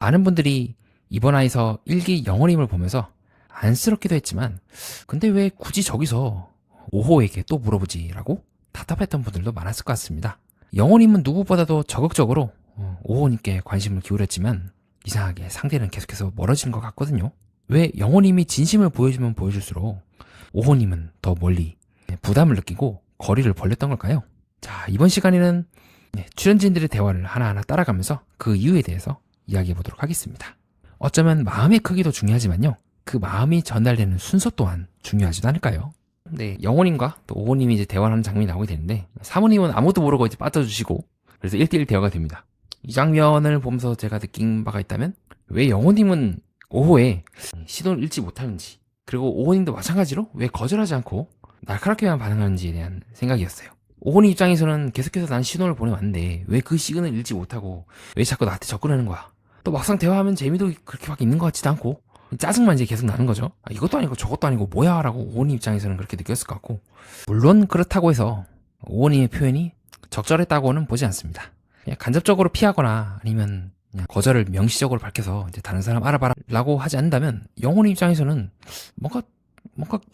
많은 분들이 이번화에서 일기 영혼임을 보면서 안쓰럽기도 했지만 근데 왜 굳이 저기서 5호에게 또 물어보지 라고 답답했던 분들도 많았을 것 같습니다. 영혼임은 누구보다도 적극적으로 5호님께 관심을 기울였지만 이상하게 상대는 계속해서 멀어지는 것 같거든요. 왜 영혼임이 진심을 보여주면 보여줄수록 5호님은 더 멀리 부담을 느끼고 거리를 벌렸던 걸까요? 자, 이번 시간에는 출연진들의 대화를 하나하나 따라가면서 그 이유에 대해서 이야기해 보도록 하겠습니다. 어쩌면 마음의 크기도 중요하지만요, 그 마음이 전달되는 순서 또한 중요하지도 않을까요? 네, 영호님과 또 오호님이 이제 대화를 하는 장면이 나오게 되는데, 사모님은 아무것도 모르고 이제 빠져주시고, 그래서 1대1 대화가 됩니다. 이 장면을 보면서 제가 느낀 바가 있다면, 왜 영호님은 오호에 시도를 잃지 못하는지, 그리고 오호님도 마찬가지로 왜 거절하지 않고 날카롭게만 반응하는지에 대한 생각이었어요. 오호님 입장에서는 계속해서 난 신호를 보내왔는데 왜 그 시그널을 읽지 못하고 왜 자꾸 나한테 접근하는 거야. 또 막상 대화하면 재미도 그렇게밖에 있는 것 같지도 않고 짜증만 이제 계속 나는 거죠. 이것도 아니고 저것도 아니고 뭐야 라고 오호님 입장에서는 그렇게 느꼈을 것 같고, 물론 그렇다고 해서 오호님의 표현이 적절했다고는 보지 않습니다. 그냥 간접적으로 피하거나 아니면 그냥 거절을 명시적으로 밝혀서 이제 다른 사람 알아봐라 라고 하지 않는다면 영호님 입장에서는 뭔가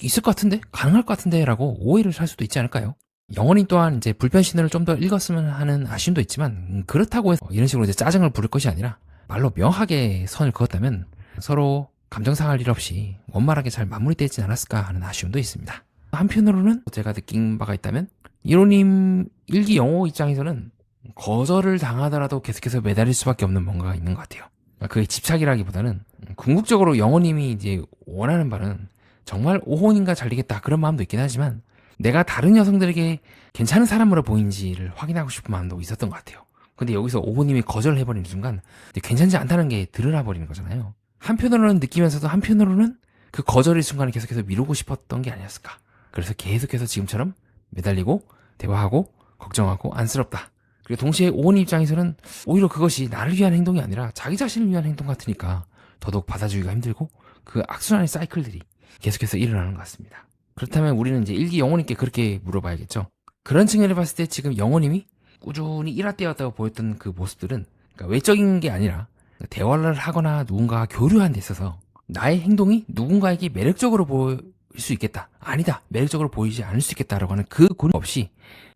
있을 것 같은데? 가능할 것 같은데? 라고 오해를 살 수도 있지 않을까요? 영원히 또한 이제 불편 신호를 좀 더 읽었으면 하는 아쉬움도 있지만, 그렇다고 해서 이런 식으로 이제 짜증을 부릴 것이 아니라 말로 명확하게 선을 그었다면 서로 감정 상할 일 없이 원만하게 잘 마무리되지 않았을까 하는 아쉬움도 있습니다. 한편으로는 제가 느낀 바가 있다면, 1호님 일기 영호 입장에서는 거절을 당하더라도 계속해서 매달릴 수밖에 없는 뭔가가 있는 것 같아요. 그게 집착이라기보다는 궁극적으로 영호님이 이제 원하는 바는 정말 5호님과 잘리겠다 그런 마음도 있긴 하지만, 내가 다른 여성들에게 괜찮은 사람으로 보이는지를 확인하고 싶은 마음도 있었던 것 같아요. 근데 여기서 5호님이 거절을 해버리는 순간 괜찮지 않다는 게 드러나 버리는 거잖아요. 한편으로는 느끼면서도 한편으로는 그 거절의 순간을 계속해서 미루고 싶었던 게 아니었을까. 그래서 계속해서 지금처럼 매달리고 대화하고 걱정하고 안쓰럽다. 그리고 동시에 5호님 입장에서는 오히려 그것이 나를 위한 행동이 아니라 자기 자신을 위한 행동 같으니까 더더욱 받아주기가 힘들고 그 악순환의 사이클들이 계속해서 일어나는 것 같습니다. 그렇다면 우리는 이제 일기 영호님께 그렇게 물어봐야겠죠. 그런 측면을 봤을 때 지금 영호님이 꾸준히 일화되었다고 보였던 그 모습들은, 그러니까 외적인 게 아니라 대화를 하거나 누군가와 교류하는 데 있어서 나의 행동이 누군가에게 매력적으로 보일 수 있겠다, 아니다, 매력적으로 보이지 않을 수 있겠다라고 하는 그 고민 없이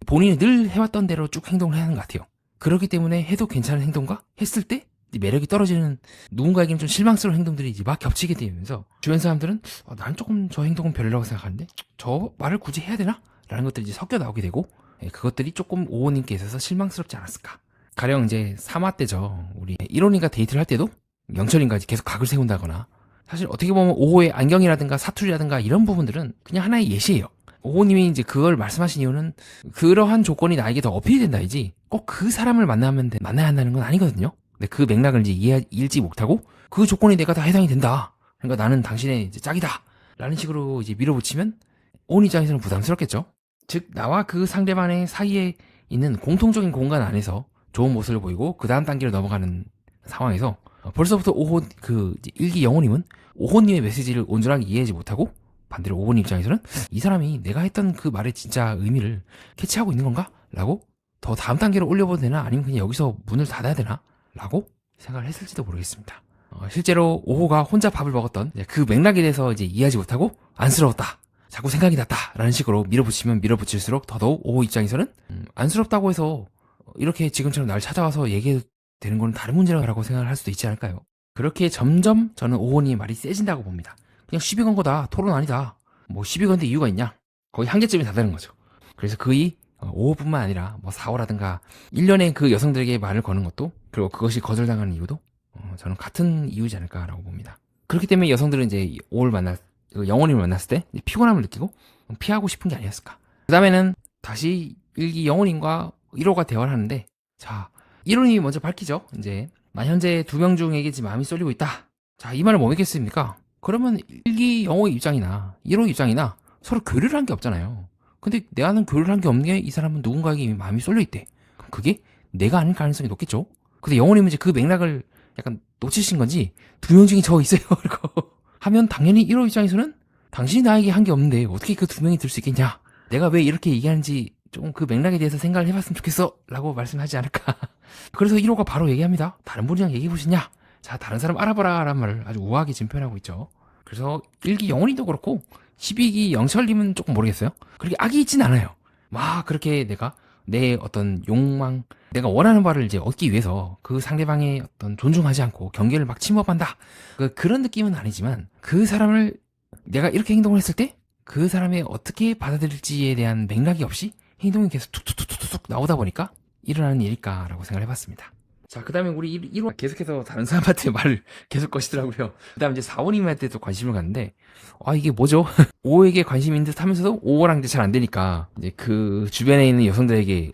본인이 늘 해왔던 대로 쭉 행동을 해야 하는 것 같아요. 그렇기 때문에 해도 괜찮은 행동과 했을 때 매력이 떨어지는, 누군가에게는 좀 실망스러운 행동들이 이제 막 겹치게 되면서 주변 사람들은 난 조금 저 행동은 별로라고 생각하는데 저 말을 굳이 해야 되나? 라는 것들이 이제 섞여 나오게 되고, 그것들이 조금 오호님께 있어서 실망스럽지 않았을까. 가령 이제 3화 때죠. 우리 1호님과 데이트를 할 때도 영철님과 계속 각을 세운다거나, 사실 어떻게 보면 5호의 안경이라든가 사투리라든가 이런 부분들은 그냥 하나의 예시예요. 5호님이 이제 그걸 말씀하신 이유는 그러한 조건이 나에게 더 어필이 된다이지 꼭 그 사람을 만나야 한다는 건 아니거든요. 근데 그 맥락을 이제 이해하지 못하고 그 조건이 내가 다 해당이 된다, 그러니까 나는 당신의 이제 짝이다 라는 식으로 이제 밀어붙이면 온 입장에서는 부담스럽겠죠. 즉 나와 그 상대방의 사이에 있는 공통적인 공간 안에서 좋은 모습을 보이고 그 다음 단계로 넘어가는 상황에서 벌써부터 5호 그 일기 영호님은 5호님의 메시지를 온전하게 이해하지 못하고, 반대로 5호님 입장에서는 이 사람이 내가 했던 그 말의 진짜 의미를 캐치하고 있는 건가? 라고 더 다음 단계로 올려봐도 되나? 아니면 그냥 여기서 문을 닫아야 되나? 라고 생각을 했을지도 모르겠습니다. 실제로 5호가 혼자 밥을 먹었던 그 맥락에 대해서 이제 이해하지 못하고 안쓰러웠다, 자꾸 생각이 났다 라는 식으로 밀어붙이면 밀어붙일수록 더더욱 5호 입장에서는 안쓰럽다고 해서 이렇게 지금처럼 날 찾아와서 얘기해도 되는 건 다른 문제라고 생각을 할 수도 있지 않을까요? 그렇게 점점 저는 5호님의 말이 세진다고 봅니다. 그냥 시비 건 거다, 토론 아니다, 뭐 시비 건데 이유가 있냐, 거의 한계점이 다 되는 거죠. 그래서 그이 5호뿐만 아니라 뭐 4호라든가 1년에 그 여성들에게 말을 거는 것도, 그리고 그것이 거절당하는 이유도 저는 같은 이유지 않을까라고 봅니다. 그렇기 때문에 여성들은 이제 5호를 영호님을 만났을 때 피곤함을 느끼고 피하고 싶은 게 아니었을까. 그 다음에는 다시 일기 영호님과 1호가 대화를 하는데, 자 1호님이 먼저 밝히죠. 이제 나 현재 2명 중에게 지금 마음이 쏠리고 있다. 자, 이 말을 뭐 믿겠습니까? 그러면 일기 영호의 입장이나 1호 입장이나 서로 교류를 한 게 없잖아요. 근데 내가는 교류를 한 게 없는 게 이 사람은 누군가에게 이미 마음이 쏠려 있대. 그럼 그게 내가 아닐 가능성이 높겠죠. 근데 영호님은 이제 그 맥락을 약간 놓치신 건지 2명 중에 저 있어요 이러고 하면 당연히 1호 입장에서는 당신이 나에게 한 게 없는데 어떻게 그 2명이 들 수 있겠냐, 내가 왜 이렇게 얘기하는지 좀 그 맥락에 대해서 생각을 해봤으면 좋겠어 라고 말씀하지 않을까. 그래서 1호가 바로 얘기합니다. 다른 분이랑 얘기해보시냐, 자, 다른 사람 알아봐라 라는 말을 아주 우아하게 지금 표현하고 있죠. 그래서 1기 영원히도 그렇고 12기 영철님은 조금 모르겠어요. 그렇게 악이 있진 않아요. 막 그렇게 내가 내 어떤 욕망, 내가 원하는 바를 이제 얻기 위해서 그 상대방의 어떤 존중하지 않고 경계를 막 침범한다. 그런 느낌은 아니지만 그 사람을 내가 이렇게 행동을 했을 때 그 사람이 어떻게 받아들일지에 대한 맥락이 없이 행동이 계속 툭툭툭툭툭 나오다 보니까 일어나는 일일까라고 생각을 해봤습니다. 자, 그 다음에 우리 1호 계속해서 다른 사람한테 말을 계속 거시더라고요. 그 다음 이제 4호님한테도 관심을 갖는데, 이게 뭐죠? 5호에게 관심인 듯 하면서도 5호랑 이제 잘 안 되니까, 이제 그 주변에 있는 여성들에게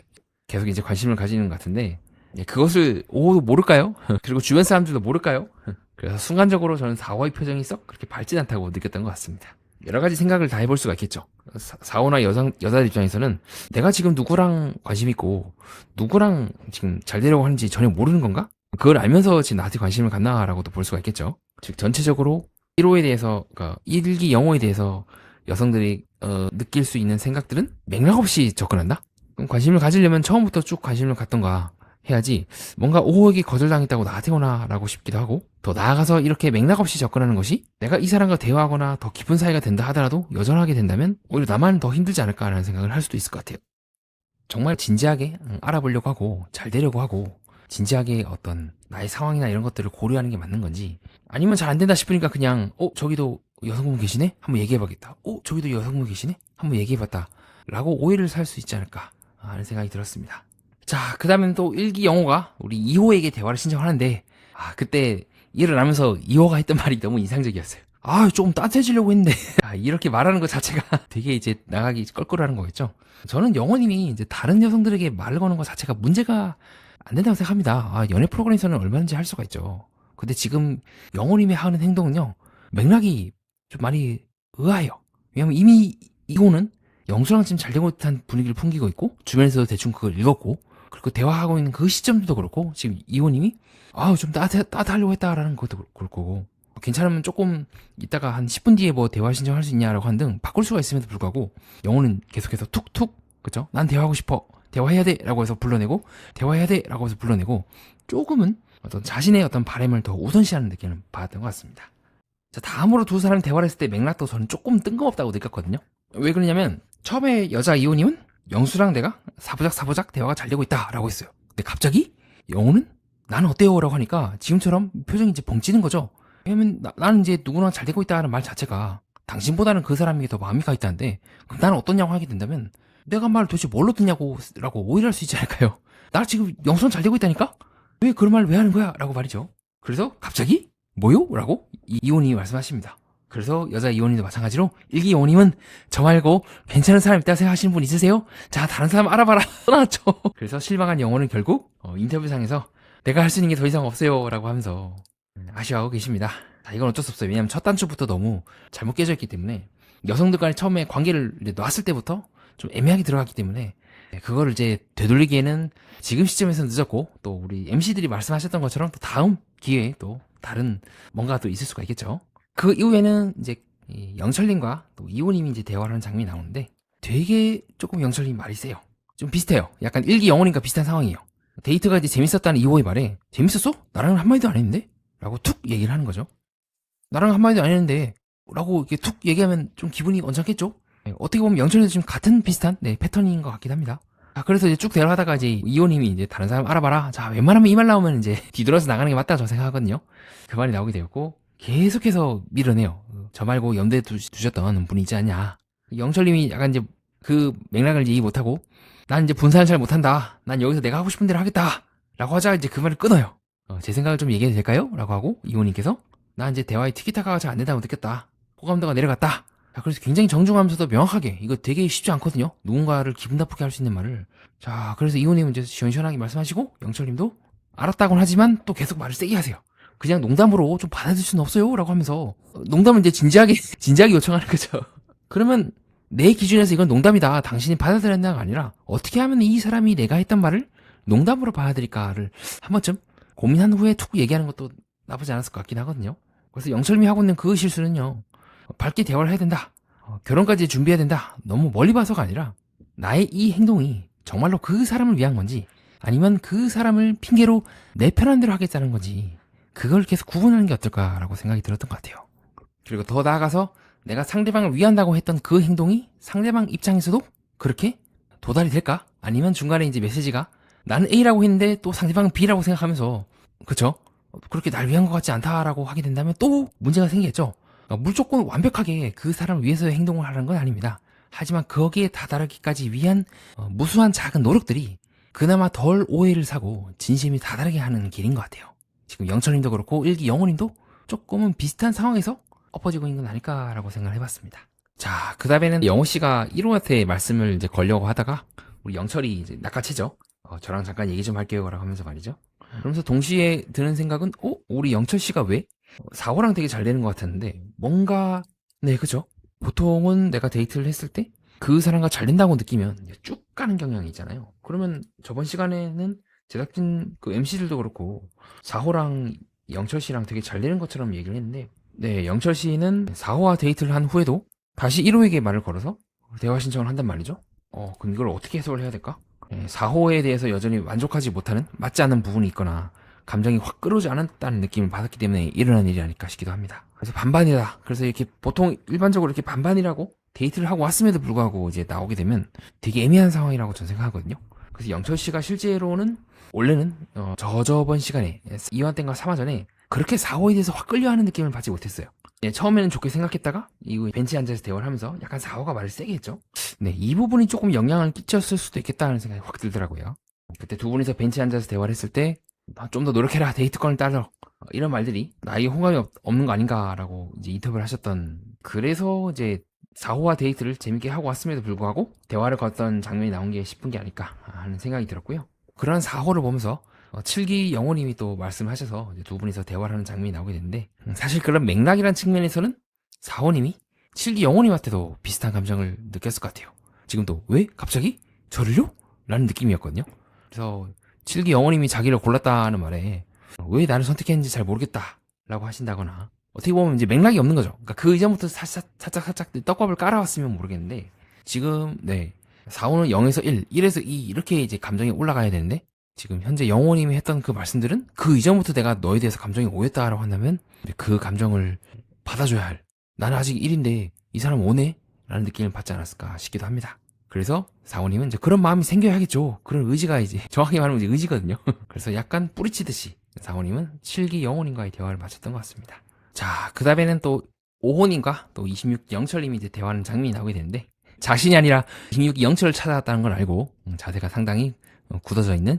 계속 이제 관심을 가지는 것 같은데, 그것을 5호도 모를까요? 그리고 주변 사람들도 모를까요? 그래서 순간적으로 저는 4호의 표정이 썩 그렇게 밝진 않다고 느꼈던 것 같습니다. 여러 가지 생각을 다 해볼 수가 있겠죠. 4호나 여자들 입장에서는 내가 지금 누구랑 관심 있고 누구랑 지금 잘 되려고 하는지 전혀 모르는 건가? 그걸 알면서 지금 나한테 관심을 갖나라고도 볼 수가 있겠죠. 즉 전체적으로 1호에 대해서, 그러니까 1기 영호에 대해서 여성들이 느낄 수 있는 생각들은 맥락 없이 접근한다? 그럼 관심을 가지려면 처음부터 쭉 관심을 갖던가 해야지, 뭔가 5호에게 거절당했다고 나한테 오나라고 싶기도 하고, 더 나아가서 이렇게 맥락 없이 접근하는 것이 내가 이 사람과 대화하거나 더 깊은 사이가 된다 하더라도 여전하게 된다면 오히려 나만 더 힘들지 않을까라는 생각을 할 수도 있을 것 같아요. 정말 진지하게 알아보려고 하고 잘 되려고 하고 진지하게 어떤 나의 상황이나 이런 것들을 고려하는 게 맞는 건지, 아니면 잘 안 된다 싶으니까 그냥 저기도 여성분 계시네? 한번 얘기해봐야겠다. 저기도 여성분 계시네? 한번 얘기해봤다 라고 오해를 살 수 있지 않을까 하는 생각이 들었습니다. 자, 그 다음엔 또 1기 영호가 우리 2호에게 대화를 신청하는데, 그때 일어나면서 2호가 했던 말이 너무 인상적이었어요. 조금 따뜻해지려고 했는데. 이렇게 말하는 것 자체가 되게 이제 나가기 껄끄러운 거겠죠. 저는 영호님이 이제 다른 여성들에게 말을 거는 것 자체가 문제가 안 된다고 생각합니다. 연애 프로그램에서는 얼마든지 할 수가 있죠. 근데 지금 영호님이 하는 행동은요, 맥락이 좀 많이 의아해요. 왜냐면 이미 2호는 영수랑 지금 잘 되고 있다는 분위기를 풍기고 있고, 주변에서도 대충 그걸 읽었고, 그리고 대화하고 있는 그 시점도 그렇고, 지금 2호님이 좀 따뜻하려고 했다라는 것도 그럴 거고, 괜찮으면 조금 이따가 한 10분 뒤에 뭐 대화 신청할 수 있냐라고 하는 등 바꿀 수가 있음에도 불구하고 영호는 계속해서 툭툭, 그쵸? 난 대화하고 싶어, 대화해야 돼 라고 해서 불러내고, 대화해야 돼 라고 해서 불러내고, 조금은 어떤 자신의 어떤 바람을 더 우선시하는 느낌을 받았던 것 같습니다. 자, 다음으로 두 사람이 대화를 했을 때 맥락도 저는 조금 뜬금없다고 느꼈거든요. 왜 그러냐면 처음에 여자 2호님은 영수랑 내가 사부작 대화가 잘 되고 있다 라고 했어요. 근데 갑자기 영호는 나는 어때요? 라고 하니까 지금처럼 표정이 이제 벙찌는 거죠. 왜냐면 나는 이제 누구랑 잘 되고 있다는 말 자체가 당신보다는 그 사람에게 더 마음이 가 있다는데, 그럼 나는 어떠냐고 하게 된다면 내가 말을 도대체 뭘로 듣냐고 라고 오해할 수 있지 않을까요? 나 지금 영수랑 잘 되고 있다니까? 왜 그런 말을 왜 하는 거야? 라고 말이죠. 그래서 갑자기 뭐요? 라고 이호님이 말씀하십니다. 그래서 여자 이호님도 마찬가지로 1기 이호님은 저 말고 괜찮은 사람 있다 생각하시는 분 있으세요? 자, 다른 사람 알아봐라 떠났죠. 그래서 실망한 영호는 결국 인터뷰상에서 내가 할 수 있는 게 더 이상 없어요 라고 하면서 아쉬워하고 계십니다. 자, 이건 어쩔 수 없어요. 왜냐면 첫 단추부터 너무 잘못 깨져 있기 때문에, 여성들 간에 처음에 관계를 놨을 때부터 좀 애매하게 들어갔기 때문에 그거를 이제 되돌리기에는 지금 시점에서는 늦었고, 또 우리 MC들이 말씀하셨던 것처럼 또 다음 기회에 또 다른 뭔가 또 있을 수가 있겠죠. 그 이후에는 이제 영철님과 또 이호님이 이제 대화를 하는 장면이 나오는데, 되게 조금 영철님 말이 세요. 좀 비슷해요. 약간 1기 영호님과 비슷한 상황이에요. 데이트가 이제 재밌었다는 이호의 말에 재밌었어? 나랑은 한마디도 안 했는데? 라고 툭 얘기를 하는 거죠. 나랑 한마디도 안 했는데 라고 이렇게 툭 얘기하면 좀 기분이 언짢겠죠? 어떻게 보면 영철이도 지금 같은 비슷한 패턴인 것 같긴 합니다. 그래서 이제 쭉 대화하다가 이제 이호님이 이제 다른 사람 알아봐라. 자, 웬만하면 이 말 나오면 이제 뒤돌아서 나가는 게 맞다 저 생각하거든요. 그 말이 나오게 되었고, 계속해서 밀어내요. 저 말고 염두에 두셨던 분이 있지 않냐. 영철님이 약간 이제 그 맥락을 이해 못하고, 난 이제 분산을 잘 못한다. 난 여기서 내가 하고 싶은 대로 하겠다. 라고 하자 이제 그 말을 끊어요. 제 생각을 좀 얘기해도 될까요? 라고 하고, 이호님께서 나 이제 대화의 티키타카가 잘 안 된다고 느꼈다. 호감도가 내려갔다. 자, 그래서 굉장히 정중하면서도 명확하게, 이거 되게 쉽지 않거든요. 누군가를 기분 나쁘게 할 수 있는 말을. 자, 그래서 이호님은 이제 시원시원하게 말씀하시고, 영철님도 알았다고는 하지만 또 계속 말을 세게 하세요. 그냥 농담으로 좀 받아줄 수는 없어요? 라고 하면서, 농담은 이제 진지하게 요청하는 거죠. 그러면 내 기준에서 이건 농담이다, 당신이 받아들여야 한다가 아니라, 어떻게 하면 이 사람이 내가 했던 말을 농담으로 받아들일까를 한 번쯤 고민한 후에 툭 얘기하는 것도 나쁘지 않았을 것 같긴 하거든요. 그래서 영철님이 하고 있는 그 실수는요, 밝게 대화를 해야 된다, 결혼까지 준비해야 된다, 너무 멀리 봐서가 아니라 나의 이 행동이 정말로 그 사람을 위한 건지, 아니면 그 사람을 핑계로 내 편한 대로 하겠다는 건지, 그걸 계속 구분하는 게 어떨까라고 생각이 들었던 것 같아요. 그리고 더 나아가서 내가 상대방을 위한다고 했던 그 행동이 상대방 입장에서도 그렇게 도달이 될까? 아니면 중간에 이제 메시지가 나는 A라고 했는데 또 상대방은 B라고 생각하면서 그쵸? 그렇게 날 위한 것 같지 않다라고 하게 된다면 또 문제가 생기겠죠. 그러니까 무조건 완벽하게 그 사람을 위해서의 행동을 하는 건 아닙니다. 하지만 거기에 다다르기까지 위한 무수한 작은 노력들이 그나마 덜 오해를 사고 진심이 다다르게 하는 길인 것 같아요. 지금 영철님도 그렇고 일기 영호님도 조금은 비슷한 상황에서 엎어지고 있는 건 아닐까라고 생각을 해봤습니다. 자, 그 다음에는 영호씨가 1호한테 말씀을 이제 걸려고 하다가 우리 영철이 이제 낚아채죠. 저랑 잠깐 얘기 좀 할게요 라고 하면서 말이죠. 그러면서 동시에 드는 생각은 우리 영철씨가 왜 4호랑 되게 잘 되는 것 같았는데 뭔가 네 그죠. 보통은 내가 데이트를 했을 때 그 사람과 잘 된다고 느끼면 쭉 가는 경향이 있잖아요. 그러면 저번 시간에는 제작진 그 MC들도 그렇고 4호랑 영철씨랑 되게 잘 되는 것처럼 얘기를 했는데 네 영철씨는 4호와 데이트를 한 후에도 다시 1호에게 말을 걸어서 대화 신청을 한단 말이죠. 그럼 이걸 어떻게 해석을 해야 될까? 4호에 대해서 여전히 만족하지 못하는 맞지 않는 부분이 있거나 감정이 확 끌어오지 않았다는 느낌을 받았기 때문에 일어난 일이 아닐까 싶기도 합니다. 그래서 반반이다. 그래서 이렇게 보통 일반적으로 이렇게 반반이라고 데이트를 하고 왔음에도 불구하고 이제 나오게 되면 되게 애매한 상황이라고 저는 생각하거든요. 그래서 영철 씨가 실제로는 원래는 저번 시간에 2화 때인가 3화 전에 그렇게 4호에 대해서 확 끌려하는 느낌을 받지 못했어요. 처음에는 좋게 생각했다가 이후 벤치에 앉아서 대화를 하면서 약간 4호가 말을 세게 했죠. 네, 이 부분이 조금 영향을 끼쳤을 수도 있겠다는 생각이 확 들더라고요. 그때 두 분이서 벤치에 앉아서 대화를 했을 때 좀 더 노력해라 데이트권을 따져 이런 말들이 나에게 호감이 없는 거 아닌가라고 이제 인터뷰를 하셨던 그래서 이제 4호와 데이트를 재밌게 하고 왔음에도 불구하고 대화를 걷던 장면이 나온 게 싶은 게 아닐까 하는 생각이 들었고요. 그런 4호를 보면서 7기 영호님이 또 말씀하셔서 이제 두 분이서 대화를 하는 장면이 나오게 됐는데 사실 그런 맥락이란 측면에서는 4호님이 7기 영호님한테도 비슷한 감정을 느꼈을 것 같아요. 지금도 왜? 갑자기? 저를요? 라는 느낌이었거든요. 그래서 7기 영호님이 자기를 골랐다는 말에 왜 나를 선택했는지 잘 모르겠다 라고 하신다거나 어떻게 보면 이제 맥락이 없는 거죠. 그러니까 그 이전부터 살짝 떡밥을 깔아왔으면 모르겠는데 지금 네 4호는 0에서 1, 1에서 2 이렇게 이제 감정이 올라가야 되는데 지금 현재 영호님이 했던 그 말씀들은 그 이전부터 내가 너에 대해서 감정이 오했다라고 한다면 그 감정을 받아줘야 할 나는 아직 1인데 이 사람 오네? 라는 느낌을 받지 않았을까 싶기도 합니다. 그래서 4호님은 이제 그런 마음이 생겨야겠죠. 그런 의지가 이제 정확히 말하면 이제 의지거든요. 그래서 약간 뿌리치듯이 4호님은 7기 영호님과의 대화를 마쳤던 것 같습니다. 자, 그 다음에는 또 5호님과 또 26 영철님이 이제 대화하는 장면이 나오게 되는데 자신이 아니라 26 영철을 찾아왔다는 걸 알고 자세가 상당히 굳어져 있는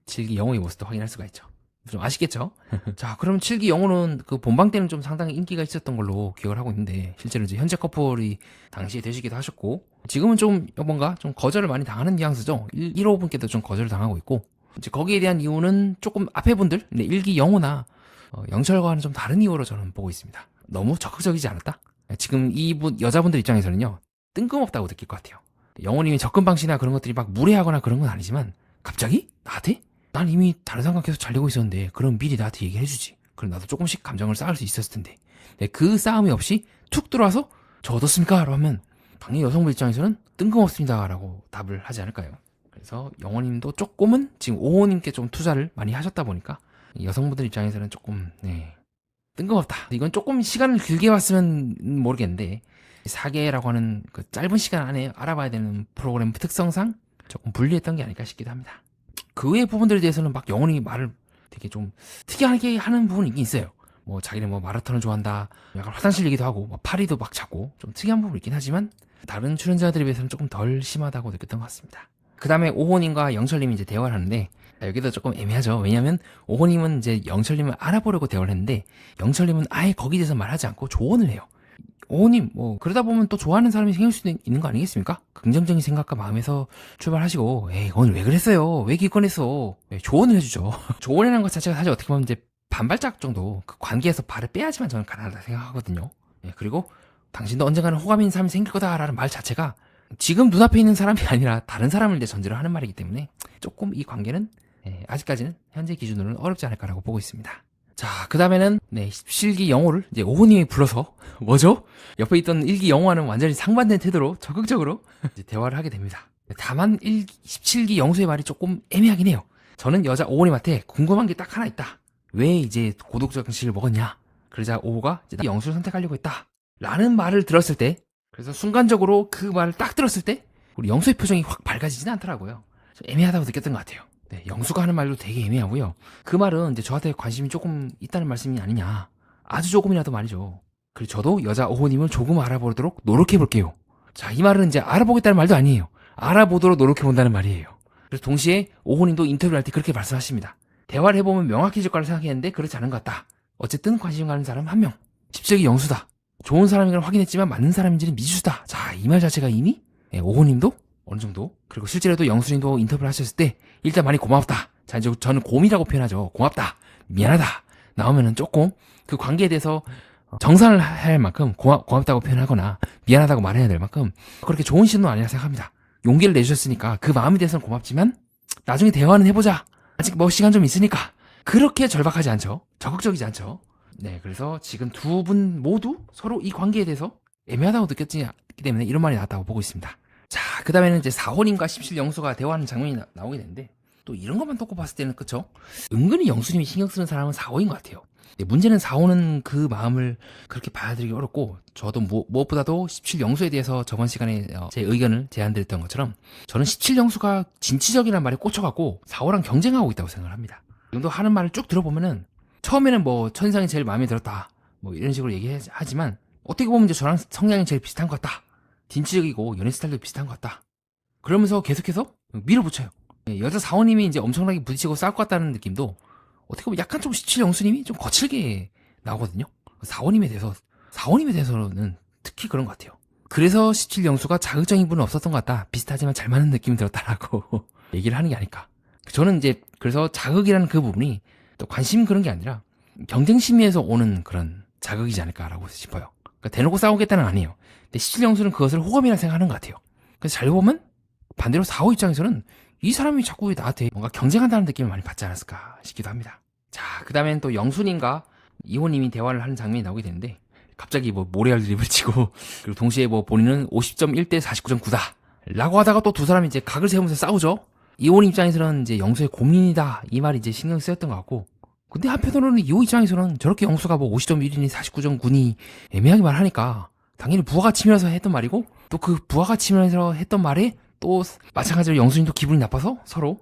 7기 영호의 모습도 확인할 수가 있죠. 좀 아쉽겠죠? 자, 그럼 7기 영호는 그 본방 때는 좀 상당히 인기가 있었던 걸로 기억을 하고 있는데 실제로 이제 현재 커플이 당시에 되시기도 하셨고 지금은 좀 뭔가 좀 거절을 많이 당하는 뉘앙스죠. 1호분께도 좀 거절을 당하고 있고 이제 거기에 대한 이유는 조금 앞에 분들 1기 영호나 영철과는 좀 다른 이유로 저는 보고 있습니다. 너무 적극적이지 않았다? 지금 이분 여자분들 입장에서는요 뜬금없다고 느낄 것 같아요. 영호님이 접근 방식이나 그런 것들이 막 무례하거나 그런 건 아니지만 갑자기? 나한테? 난 이미 다른 사람과 계속 잘 되고 있었는데 그럼 미리 나한테 얘기를 해주지. 그럼 나도 조금씩 감정을 쌓을 수 있었을 텐데 그 싸움이 없이 툭 들어와서 저 어떻습니까? 라고 하면 당연히 여성분 입장에서는 뜬금없습니다 라고 답을 하지 않을까요? 그래서 영호님도 조금은 지금 5호님께 좀 투자를 많이 하셨다 보니까 여성분들 입장에서는 조금 뜬금없다. 이건 조금 시간을 길게 왔으면 모르겠는데 사계라고 하는 그 짧은 시간 안에 알아봐야 되는 프로그램 특성상 조금 불리했던 게 아닐까 싶기도 합니다. 그 외의 부분들에 대해서는 막 영원히 말을 되게 좀 특이하게 하는 부분이 있긴 있어요. 뭐 자기는 뭐 마라톤을 좋아한다, 약간 화장실 얘기도 하고, 뭐 파리도 막 찾고 좀 특이한 부분이 있긴 하지만 다른 출연자들에 비해서는 조금 덜 심하다고 느꼈던 것 같습니다. 그 다음에 5호님과 영철님이 이제 대화를 하는데 여기도 조금 애매하죠. 왜냐면 5호님은 이제 영철님을 알아보려고 대화를 했는데 영철님은 아예 거기에 대해서 말하지 않고 조언을 해요. 5호님 뭐 그러다 보면 또 좋아하는 사람이 생길 수도 있는 거 아니겠습니까? 긍정적인 생각과 마음에서 출발하시고 에이 오늘 왜 그랬어요? 왜 기권했어? 조언을 해주죠. 조언이라는 것 자체가 사실 어떻게 보면 이제 반발짝 정도 그 관계에서 발을 빼야지만 저는 가능하다 생각하거든요. 그리고 당신도 언젠가는 호감 있는 사람이 생길 거다라는 말 자체가 지금 눈앞에 있는 사람이 아니라 다른 사람을 이제 전제로 하는 말이기 때문에 조금 이 관계는 아직까지는 현재 기준으로는 어렵지 않을까라고 보고 있습니다. 자, 그 다음에는 17기 영호를 이제 5호님이 불러서 뭐죠? 옆에 있던 1기 영호와는 완전히 상반된 태도로 적극적으로 이제 대화를 하게 됩니다. 다만 17기 영수의 말이 조금 애매하긴 해요. 저는 여자 5호님한테 궁금한 게 딱 하나 있다. 왜 이제 고독정식을 먹었냐. 그러자 오호가 이제 영수를 선택하려고 했다 라는 말을 들었을 때, 그래서 순간적으로 그 말을 딱 들었을 때 우리 영수의 표정이 확 밝아지진 않더라고요. 좀 애매하다고 느꼈던 것 같아요. 네, 영수가 하는 말도 되게 애매하고요. 그 말은 이제 저한테 관심이 조금 있다는 말씀이 아니냐. 아주 조금이라도 말이죠. 그리고 저도 여자 오호님을 조금 알아보도록 노력해볼게요. 자, 이 말은 이제 알아보겠다는 말도 아니에요. 알아보도록 노력해본다는 말이에요. 그래서 동시에 오호님도 인터뷰를 할 때 그렇게 말씀하십니다. 대화를 해보면 명확해질 거라 생각했는데 그렇지 않은 것 같다. 어쨌든 관심 가는 사람 한 명. 십적이 영수다. 좋은 사람인 걸 확인했지만 맞는 사람인지는 미지수다. 자, 이 말 자체가 이미 오호님도 어느 정도, 그리고 실제로도 영수님도 인터뷰를 하셨을 때 일단 많이 고맙다. 자, 이제 저는 곰이라고 표현하죠. 고맙다. 미안하다. 나오면은 조금 그 관계에 대해서 정산을 할 만큼 고맙다고 표현하거나 미안하다고 말해야 될 만큼 그렇게 좋은 신호는 아니라 생각합니다. 용기를 내주셨으니까 그 마음에 대해서는 고맙지만 나중에 대화는 해보자. 아직 뭐 시간 좀 있으니까. 그렇게 절박하지 않죠. 적극적이지 않죠. 네, 그래서 지금 두 분 모두 서로 이 관계에 대해서 애매하다고 느꼈기 때문에 이런 말이 나왔다고 보고 있습니다. 자, 그 다음에는 이제 사호님과 17영수가 대화하는 장면이 나오게 되는데, 또 이런 것만 놓고 봤을 때는 그쵸? 은근히 영수님이 신경 쓰는 사람은 사호인 것 같아요. 문제는 사호는 그 마음을 그렇게 받아들이기 어렵고, 저도 무엇보다도 17영수에 대해서 저번 시간에 제 의견을 제안드렸던 것처럼 저는 17영수가 진취적이라는 말에 꽂혀갖고 사호랑 경쟁하고 있다고 생각을 합니다. 이 정도 하는 말을 쭉 들어보면은 처음에는 뭐 천상이 제일 마음에 들었다 뭐 이런 식으로 얘기하지만 어떻게 보면 이제 저랑 성향이 제일 비슷한 것 같다. 진취적이고 연애 스타일도 비슷한 것 같다. 그러면서 계속해서 밀어붙여요. 여자 사호님이 이제 엄청나게 부딪히고 싸울 것 같다는 느낌도 어떻게 보면 약간 좀 17영수님이 좀 거칠게 나오거든요. 사호님에 대해서는 특히 그런 것 같아요. 그래서 17영수가 자극적인 부분은 없었던 것 같다. 비슷하지만 잘 맞는 느낌이 들었다라고 얘기를 하는 게 아닐까. 저는 이제 그래서 자극이라는 그 부분이 또 관심 그런 게 아니라 경쟁 심리에서 오는 그런 자극이지 않을까라고 싶어요. 그러니까 대놓고 싸우겠다는 아니에요. 근데 17영수는 그것을 호감이라 생각하는 것 같아요. 그래서 잘 보면 반대로 사호 입장에서는 이 사람이 자꾸 나한테 뭔가 경쟁한다는 느낌을 많이 받지 않았을까 싶기도 합니다. 자, 그 다음엔 또 영수님과 이호님이 대화를 하는 장면이 나오게 되는데 갑자기 뭐 모래알 드립을 치고 그리고 동시에 뭐 본인은 50.1대 49.9다 라고 하다가 또 두 사람이 이제 각을 세우면서 싸우죠. 이호님 입장에서는 이제 영수의 고민이다 이 말이 이제 신경 쓰였던 것 같고, 근데 한편으로는 이호 입장에서는 저렇게 영수가 뭐 50.1이니 49.9니 애매하게 말하니까 당연히 부하가 치면서 했던 말이고, 또 그 부하가 치면서 했던 말에 또 마찬가지로 영수님도 기분이 나빠서 서로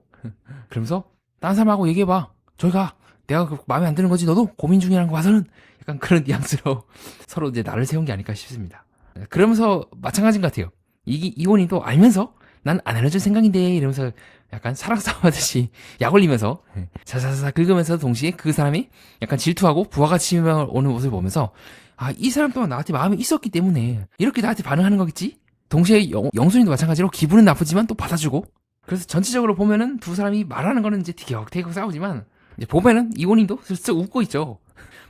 그러면서 딴 사람하고 얘기해봐. 저희가 내가 마음에 안 드는 거지 너도 고민 중이라는 거 봐서는 약간 그런 뉘앙스로 서로 이제 나를 세운 게 아닐까 싶습니다. 그러면서 마찬가지인 것 같아요. 이호님도 알면서 난 안 알려줄 생각인데 이러면서 약간 사랑 싸움 하듯이 약 올리면서 자자자 긁으면서 동시에 그 사람이 약간 질투하고 부하가 치며 오는 모습을 보면서 아, 이 사람 또한 나한테 마음이 있었기 때문에 이렇게 나한테 반응하는 거겠지? 동시에 영순이도 마찬가지로 기분은 나쁘지만 또 받아주고, 그래서 전체적으로 보면은 두 사람이 말하는 거는 이제 티격태격 싸우지만 이제 보면은 이호님도 슬쩍 웃고 있죠.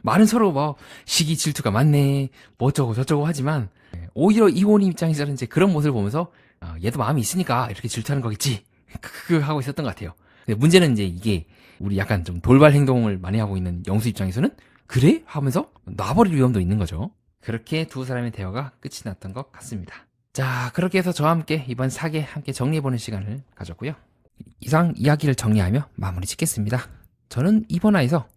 말은 서로 뭐 시기 질투가 많네 뭐 어쩌고 저쩌고 하지만 오히려 이호님 입장에서는 이제 그런 모습을 보면서 얘도 마음이 있으니까 이렇게 질투하는 거겠지 하고 있었던 것 같아요. 근데 문제는 이제 이게 우리 약간 좀 돌발 행동을 많이 하고 있는 영수 입장에서는 그래? 하면서 놔버릴 위험도 있는 거죠. 그렇게 두 사람의 대화가 끝이 났던 것 같습니다. 자, 그렇게 해서 저와 함께 이번 사계 함께 정리해보는 시간을 가졌고요. 이상 이야기를 정리하며 마무리 짓겠습니다. 저는 이번 화에서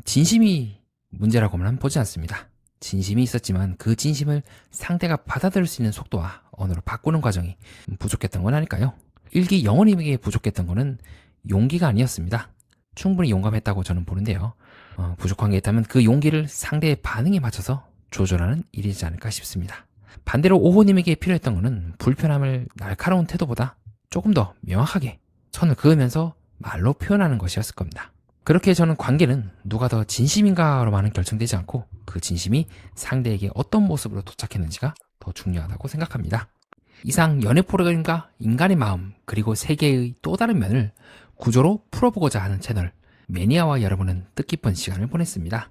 진심이 문제라고만 보지 않습니다. 진심이 있었지만 그 진심을 상대가 받아들일 수 있는 속도와 언어로 바꾸는 과정이 부족했던 건 아닐까요? 일기 영원님에게 부족했던 거는 용기가 아니었습니다. 충분히 용감했다고 저는 보는데요. 부족한 게 있다면 그 용기를 상대의 반응에 맞춰서 조절하는 일이지 않을까 싶습니다. 반대로 오호님에게 필요했던 것은 불편함을 날카로운 태도보다 조금 더 명확하게 선을 그으면서 말로 표현하는 것이었을 겁니다. 그렇게 저는 관계는 누가 더 진심인가로만은 결정되지 않고 그 진심이 상대에게 어떤 모습으로 도착했는지가 더 중요하다고 생각합니다. 이상 연애 프로그램과 인간의 마음 그리고 세계의 또 다른 면을 구조로 풀어보고자 하는 채널 매니아와 여러분은 뜻깊은 시간을 보냈습니다.